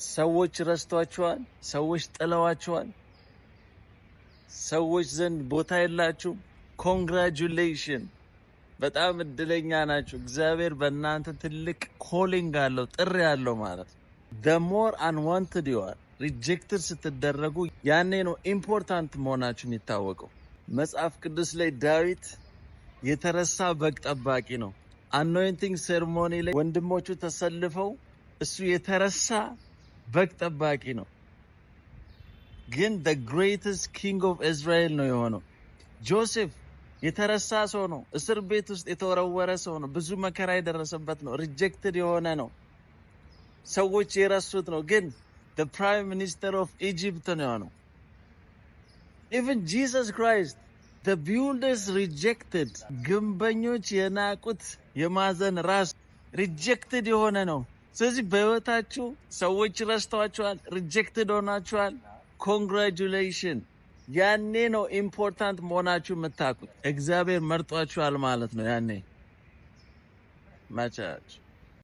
ሰዎች ረስተዋችኋል፣ ሰዎች ጥለዋችኋል፣ ሰዎች ዘንድ ቦታ የላችሁም። ኮንግራጁሌሽን፣ በጣም እድለኛ ናችሁ። እግዚአብሔር በእናንተ ትልቅ ኮሊንግ አለው፣ ጥሪ አለው ማለት ነው። the more unwanted you are, ሪጀክትድ ስትደረጉ ያኔ ነው ኢምፖርታንት መሆናችሁ የሚታወቀው። መጽሐፍ ቅዱስ ላይ ዳዊት የተረሳ በግ ጠባቂ ነው። አኖይንቲንግ ሴርሞኒ ላይ ወንድሞቹ ተሰልፈው እሱ የተረሳ በግ ጠባቂ ነው። ግን the greatest king of Israel ነው የሆነው። ጆሴፍ የተረሳ ሰው ነው። እስር ቤት ውስጥ የተወረወረ ሰው ነው። ብዙ መከራ የደረሰበት ነው። ሪጀክትድ የሆነ ነው። ሰዎች የረሱት ነው። ግን the prime minister of Egypt ነው የሆነው። even Jesus Christ, the builders rejected, ግንበኞች የናቁት የማዕዘን ራስ ሪጀክትድ የሆነ ነው። ስለዚህ በህይወታችሁ ሰዎች ረስተዋችኋል፣ ሪጀክትድ ሆናችኋል። ኮንግራጁሌሽን፣ ያኔ ነው ኢምፖርታንት መሆናችሁ የምታውቁት። እግዚአብሔር መርጧችኋል ማለት ነው። ያኔ መቻች